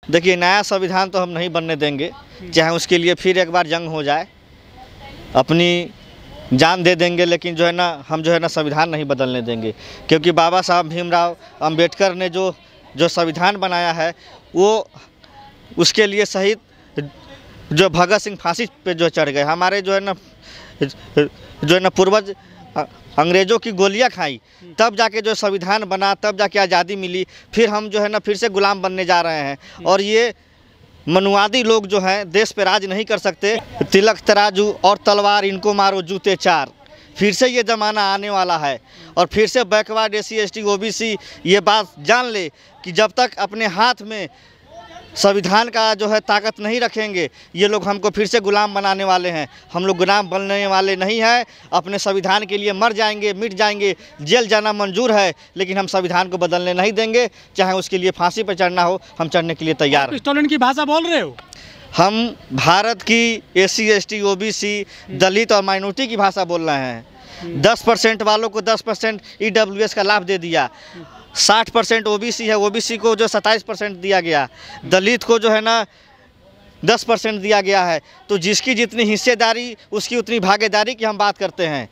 देखिए, नया संविधान तो हम नहीं बनने देंगे, चाहे उसके लिए फिर एक बार जंग हो जाए, अपनी जान दे देंगे, लेकिन जो है ना हम जो है ना संविधान नहीं बदलने देंगे। क्योंकि बाबा साहब भीमराव अंबेडकर ने जो संविधान बनाया है, वो उसके लिए शहीद जो भगत सिंह फांसी पे जो चढ़ गए, हमारे जो है ना पूर्वज अंग्रेज़ों की गोलियां खाई, तब जाके जो संविधान बना, तब जाके आज़ादी मिली। फिर हम जो है ना फिर से गुलाम बनने जा रहे हैं। और ये मनुवादी लोग जो हैं देश पे राज नहीं कर सकते। तिलक तराजू और तलवार इनको मारो जूते चार, फिर से ये ज़माना आने वाला है। और फिर से बैकवर्ड SC ST OBC ये बात जान ले कि जब तक अपने हाथ में संविधान का जो है ताकत नहीं रखेंगे, ये लोग हमको फिर से गुलाम बनाने वाले हैं। हम लोग गुलाम बनने वाले नहीं हैं। अपने संविधान के लिए मर जाएंगे, मिट जाएंगे, जेल जाना मंजूर है, लेकिन हम संविधान को बदलने नहीं देंगे। चाहे उसके लिए फांसी पर चढ़ना हो, हम चढ़ने के लिए तैयार हैं। पिस्तौलन की भाषा बोल रहे हो? हम भारत की SC ST OBC दलित और माइनॉरिटी की भाषा बोल रहे हैं। 10% वालों को 10% EWS का लाभ दे दिया, 60% OBC है, OBC को जो 27% दिया गया, दलित को जो है ना 10% दिया गया है। तो जिसकी जितनी हिस्सेदारी उसकी उतनी भागीदारी की हम बात करते हैं।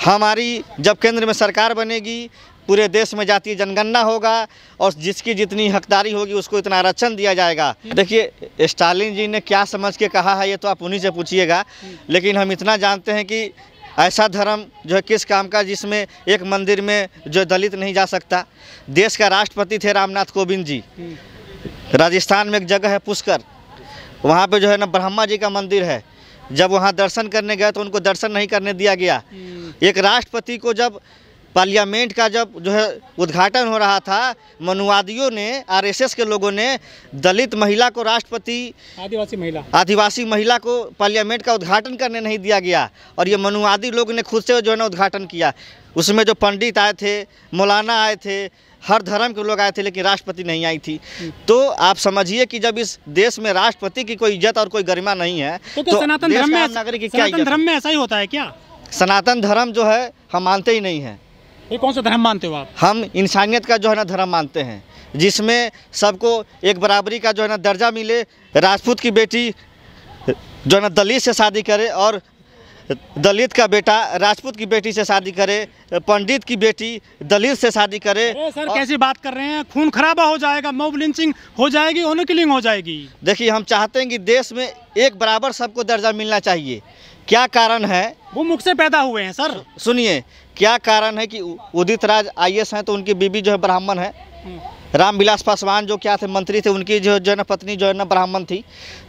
हमारी जब केंद्र में सरकार बनेगी, पूरे देश में जातीय जनगणना होगा और जिसकी जितनी हकदारी होगी उसको इतना आरक्षण दिया जाएगा। देखिए, स्टालिन जी ने क्या समझ के कहा है ये तो आप उन्हीं से पूछिएगा, लेकिन हम इतना जानते हैं कि ऐसा धर्म जो है किस काम का जिसमें एक मंदिर में जो दलित नहीं जा सकता। देश का राष्ट्रपति थे रामनाथ कोविंद जी। राजस्थान में एक जगह है पुष्कर, वहाँ पे जो है ना ब्रह्मा जी का मंदिर है। जब वहाँ दर्शन करने गए तो उनको दर्शन नहीं करने दिया गया। एक राष्ट्रपति को जब पार्लियामेंट का जब जो है उद्घाटन हो रहा था, मनुवादियों ने, RSS के लोगों ने दलित महिला को राष्ट्रपति, आदिवासी महिला को पार्लियामेंट का उद्घाटन करने नहीं दिया गया। और ये मनुवादी लोग ने खुद से जो है ना उद्घाटन किया। उसमें जो पंडित आए थे, मौलाना आए थे, हर धर्म के लोग आए थे, लेकिन राष्ट्रपति नहीं आई थी। तो आप समझिए कि जब इस देश में राष्ट्रपति की कोई इज्जत और कोई गरिमा नहीं है तो सनातन धर्म में, नागरिक की क्या इज्जत? सनातन धर्म में ऐसा ही होता है क्या? सनातन धर्म जो है हम मानते ही नहीं हैं। ये कौन सा धर्म मानते हो आप? हम इंसानियत का जो है ना धर्म मानते हैं, जिसमें सबको एक बराबरी का जो है ना दर्जा मिले। राजपूत की बेटी जो है ना दलित से शादी करे और दलित का बेटा राजपूत की बेटी से शादी करे, पंडित की बेटी दलित से शादी करे। सर कैसी बात कर रहे हैं? खून खराबा हो जाएगा, मॉब लिंचिंग हो जाएगी, ऑनर किलिंग हो जाएगी। देखिए, हम चाहते हैं कि देश में एक बराबर सबको दर्जा मिलना चाहिए। क्या कारण है? वो मुख से पैदा हुए हैं सर। सुनिए, क्या कारण है कि उदित राज IAS हैं तो उनकी बीबी जो है ब्राह्मण है। रामविलास पासवान जो क्या थे मंत्री थे, उनकी जो है ना पत्नी जो है ना ब्राह्मण थी।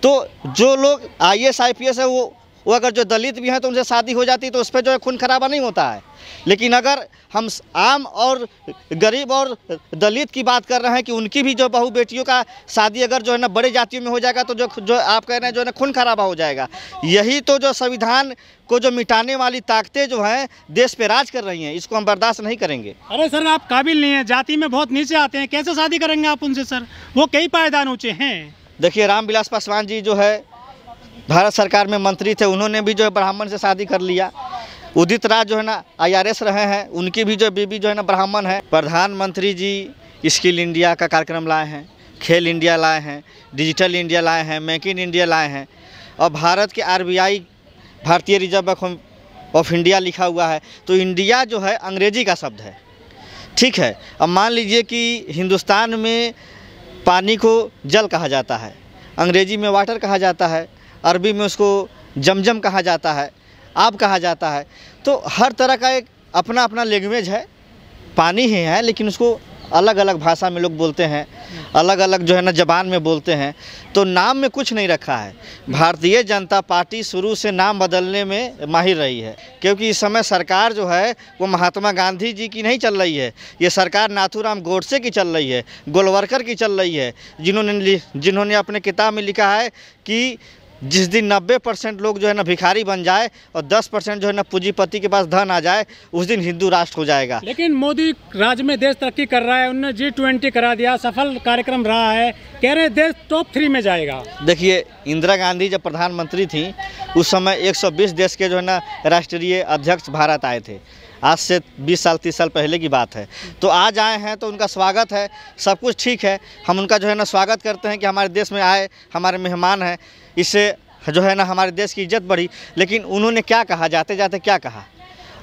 तो जो लोग IAS IPS है वो अगर जो दलित भी हैं तो उनसे शादी हो जाती तो उस पर जो है खून खराबा नहीं होता है। लेकिन अगर हम आम और गरीब और दलित की बात कर रहे हैं कि उनकी भी जो बहू बेटियों का शादी अगर जो है ना बड़े जातियों में हो जाएगा तो जो आप कह रहे हैं जो है ना खून खराबा हो जाएगा। यही तो जो संविधान को जो मिटाने वाली ताकतें जो हैं देश पे राज कर रही हैं, इसको हम बर्दाश्त नहीं करेंगे। अरे सर, आप काबिल नहीं हैं, जाति में बहुत नीचे आते हैं, कैसे शादी करेंगे आप उनसे सर? वो कई पायदान ऊँचे हैं। देखिए, रामविलास पासवान जी जो है भारत सरकार में मंत्री थे, उन्होंने भी जो है ब्राह्मण से शादी कर लिया। उदित राज जो है ना IRS रहे हैं, उनकी भी जो बीबी जो है ना ब्राह्मण है। प्रधानमंत्री जी स्किल इंडिया का कार्यक्रम लाए हैं, खेल इंडिया लाए हैं, डिजिटल इंडिया लाए हैं, मेक इन इंडिया लाए हैं। और भारत के RBI भारतीय रिजर्व बैंक ऑफ इंडिया लिखा हुआ है। तो इंडिया जो है अंग्रेजी का शब्द है, ठीक है। अब मान लीजिए कि हिंदुस्तान में पानी को जल कहा जाता है, अंग्रेजी में वाटर कहा जाता है, अरबी में उसको जमजम कहा जाता है, आब कहा जाता है। तो हर तरह का एक अपना अपना लैंग्वेज है। पानी ही है, लेकिन उसको अलग अलग भाषा में लोग बोलते हैं, अलग अलग जो है ना ज़बान में बोलते हैं। तो नाम में कुछ नहीं रखा है। भारतीय जनता पार्टी शुरू से नाम बदलने में माहिर रही है, क्योंकि इस समय सरकार जो है वो महात्मा गांधी जी की नहीं चल रही है। ये सरकार नाथूराम गोडसे की चल रही है, गोलवरकर की चल रही है, जिन्होंने अपने किताब में लिखा है कि जिस दिन 90% लोग जो है ना भिखारी बन जाए और 10% जो है ना पूंजीपति के पास धन आ जाए, उस दिन हिंदू राष्ट्र हो जाएगा। लेकिन मोदी राज में देश तरक्की कर रहा है, उन्होंने G20 करा दिया, सफल कार्यक्रम रहा है, कह रहे हैं देश टॉप 3 में जाएगा। देखिए, इंदिरा गांधी जब प्रधानमंत्री थी उस समय 120 देश के जो है ना राष्ट्रीय अध्यक्ष भारत आए थे। आज से 20 साल 30 साल पहले की बात है। तो आज आए हैं तो उनका स्वागत है, सब कुछ ठीक है, हम उनका जो है ना स्वागत करते हैं कि हमारे देश में आए, हमारे मेहमान हैं, इससे जो है ना हमारे देश की इज्जत बढ़ी। लेकिन उन्होंने क्या कहा, जाते जाते क्या कहा,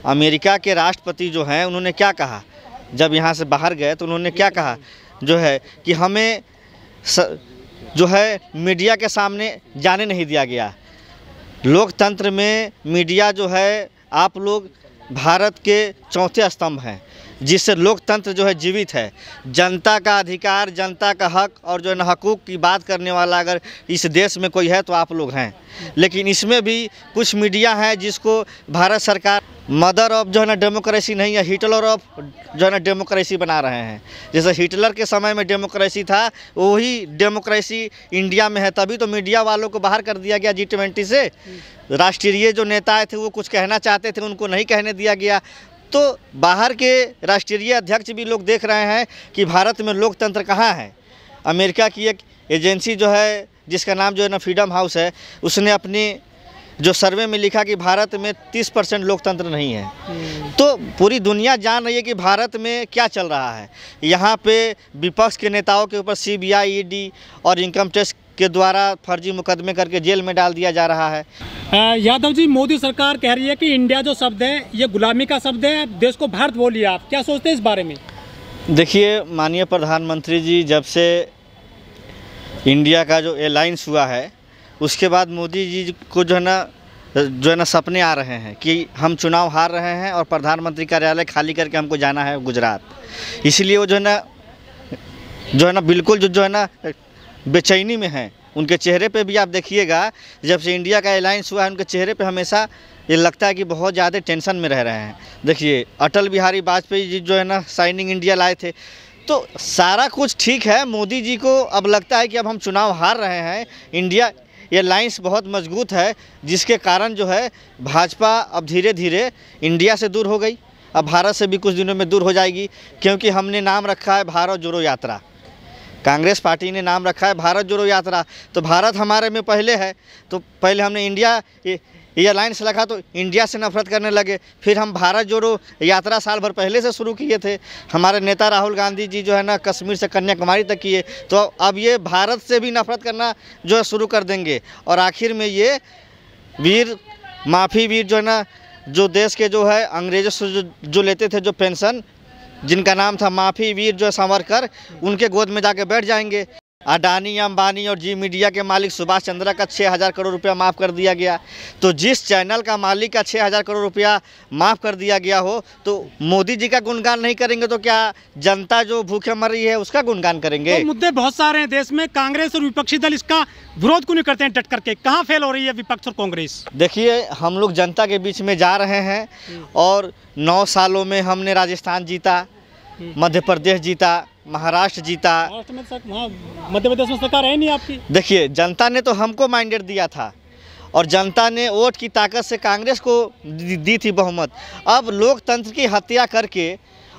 अमेरिका के राष्ट्रपति जो हैं उन्होंने क्या कहा, जब यहाँ से बाहर गए तो उन्होंने क्या कहा जो है कि हमें जो है मीडिया के सामने जाने नहीं दिया गया। लोकतंत्र में मीडिया जो है, आप लोग भारत के चौथे स्तंभ हैं, जिससे लोकतंत्र जो है जीवित है। जनता का अधिकार, जनता का हक और जो है ना हकूक़ की बात करने वाला अगर इस देश में कोई है तो आप लोग हैं। लेकिन इसमें भी कुछ मीडिया है जिसको भारत सरकार मदर ऑफ जो है ना डेमोक्रेसी नहीं है, हिटलर ऑफ जो है ना डेमोक्रेसी बना रहे हैं। जैसे हिटलर के समय में डेमोक्रेसी था, वही डेमोक्रेसी इंडिया में है। तभी तो मीडिया वालों को बाहर कर दिया गया G20 से। राष्ट्रीय जो नेता थे वो कुछ कहना चाहते थे, उनको नहीं कहने दिया गया। तो बाहर के राष्ट्रीय अध्यक्ष भी लोग देख रहे हैं कि भारत में लोकतंत्र कहाँ है। अमेरिका की एक एजेंसी जो है जिसका नाम जो है ना फ्रीडम हाउस है, उसने अपनी जो सर्वे में लिखा कि भारत में 30% लोकतंत्र नहीं है। तो पूरी दुनिया जान रही है कि भारत में क्या चल रहा है। यहाँ पे विपक्ष के नेताओं के ऊपर CBI, ED और इनकम टैक्स के द्वारा फर्जी मुकदमे करके जेल में डाल दिया जा रहा है। यादव जी, मोदी सरकार कह रही है कि इंडिया जो शब्द है ये गुलामी का शब्द है, देश को भारत बोलिए। आप क्या सोचते हैं इस बारे में? देखिए, माननीय प्रधानमंत्री जी जब से इंडिया का जो अलायंस हुआ है उसके बाद मोदी जी को जो है ना सपने आ रहे हैं कि हम चुनाव हार रहे हैं और प्रधानमंत्री कार्यालय खाली करके हमको जाना है गुजरात। इसलिए वो जो है ना बिल्कुल जो है ना बेचैनी में हैं। उनके चेहरे पे भी आप देखिएगा, जब से इंडिया का अलायंस हुआ है उनके चेहरे पे हमेशा ये लगता है कि बहुत ज़्यादा टेंशन में रह रहे हैं। देखिए, अटल बिहारी वाजपेयी जी जो है ना साइनिंग इंडिया लाए थे। तो सारा कुछ ठीक है, मोदी जी को अब लगता है कि अब हम चुनाव हार रहे हैं, इंडिया ये अलायंस बहुत मजबूत है, जिसके कारण जो है भाजपा अब धीरे धीरे इंडिया से दूर हो गई। अब भारत से भी कुछ दिनों में दूर हो जाएगी, क्योंकि हमने नाम रखा है भारत जोड़ो यात्रा। कांग्रेस पार्टी ने नाम रखा है भारत जोड़ो यात्रा। तो भारत हमारे में पहले है, तो पहले हमने इंडिया ये अलायंस रखा तो इंडिया से नफरत करने लगे। फिर हम भारत जोड़ो यात्रा साल भर पहले से शुरू किए थे। हमारे नेता राहुल गांधी जी जो है ना कश्मीर से कन्याकुमारी तक किए। तो अब ये भारत से भी नफरत करना जो है शुरू कर देंगे। और आखिर में ये माफ़ी वीर जो है ना, जो देश के जो है अंग्रेज़ों से जो लेते थे जो पेंशन, जिनका नाम था माफ़ी वीर जो सावरकर, उनके गोद में जाके बैठ जाएंगे। अडानी, अंबानी और जी मीडिया के मालिक सुभाष चंद्रा का 6,000 करोड़ रुपया माफ़ कर दिया गया। तो जिस चैनल का मालिक का 6,000 करोड़ रुपया माफ़ कर दिया गया हो, तो मोदी जी का गुणगान नहीं करेंगे तो क्या जनता जो भूखे मर रही है उसका गुणगान करेंगे? तो मुद्दे बहुत सारे हैं देश में, कांग्रेस और विपक्षी दल इसका विरोध क्यों नहीं करते हैं डट करके? कहाँ फेल हो रही है विपक्ष और कांग्रेस? देखिए, हम लोग जनता के बीच में जा रहे हैं और 9 सालों में हमने राजस्थान जीता, मध्य प्रदेश जीता, महाराष्ट्र जीता। मध्य प्रदेश में सरकार है नहीं आपकी। देखिए, जनता ने तो हमको मैंडेट दिया था और जनता ने वोट की ताकत से कांग्रेस को दी थी बहुमत। अब लोकतंत्र की हत्या करके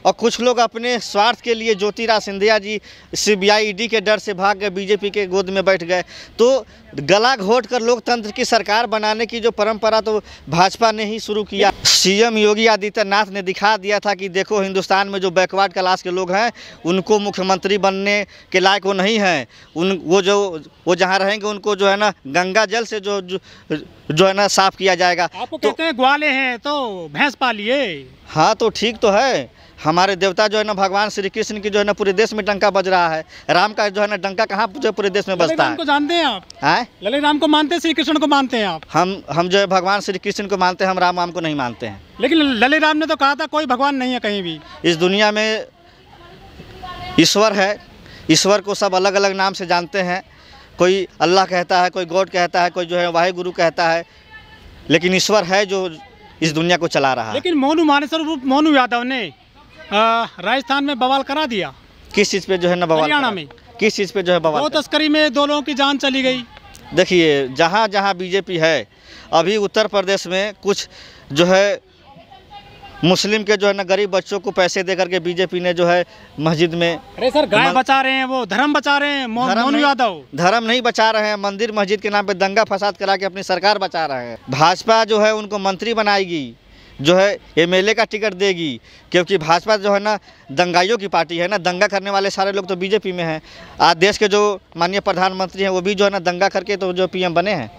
और कुछ लोग अपने स्वार्थ के लिए, ज्योतिरादित्य सिंधिया जी CBI, ED के डर से भाग गए, BJP के गोद में बैठ गए। तो गला घोट कर लोकतंत्र की सरकार बनाने की जो परंपरा तो भाजपा ने ही शुरू किया। CM योगी आदित्यनाथ ने दिखा दिया था कि देखो, हिंदुस्तान में जो बैकवर्ड क्लास के लोग हैं उनको मुख्यमंत्री बनने के लायक वो नहीं हैं। वो जहाँ रहेंगे उनको जो है ना गंगा जल से जो है ना साफ किया जाएगा। आपको कहते हैं ग्वाले हैं तो भैंस पालिए। हाँ, तो ठीक तो है। हमारे देवता जो है ना भगवान श्री कृष्ण की जो है ना पूरे देश में डंका बज रहा है। राम का जो है ना डंका कहाँ पूरे देश में बजता है? को जानते हैं आप? ललित राम को मानते हैं, श्री कृष्ण को मानते हैं आप? हम जो है भगवान श्री कृष्ण को मानते हैं, हम राम को नहीं मानते हैं। लेकिन ललित राम ने तो कहा था कोई भगवान नहीं है कहीं भी। इस दुनिया में ईश्वर है, ईश्वर को सब अलग अलग नाम से जानते हैं। कोई अल्लाह कहता है, कोई गॉड कहता है, कोई जो है वाहे गुरु कहता है, लेकिन ईश्वर है जो इस दुनिया को चला रहा है। लेकिन मोनू यादव ने राजस्थान में बवाल करा दिया। किस चीज़ पे जो है ना बवाल? हरियाणा में किस चीज़ पे जो है बवाल? वो तस्करी में 2 लोगों की जान चली गई। देखिए, जहाँ जहाँ BJP है, अभी उत्तर प्रदेश में कुछ जो है मुस्लिम के जो है ना गरीब बच्चों को पैसे दे करके BJP ने जो है मस्जिद में, अरे सर, गाय बचा रहे हैं, वो धर्म बचा रहे हैं। मोनू यादव धर्म नहीं बचा रहे हैं, मंदिर मस्जिद के नाम पे दंगा फसाद करा के अपनी सरकार बचा रहे हैं। भाजपा जो है उनको मंत्री बनाएगी, जो है एमएलए का टिकट देगी, क्योंकि भाजपा जो है ना दंगाइयों की पार्टी है ना, दंगा करने वाले सारे लोग तो बीजेपी में हैं। आज देश के जो माननीय प्रधानमंत्री हैं वो भी जो है ना दंगा करके तो जो पीएम बने हैं।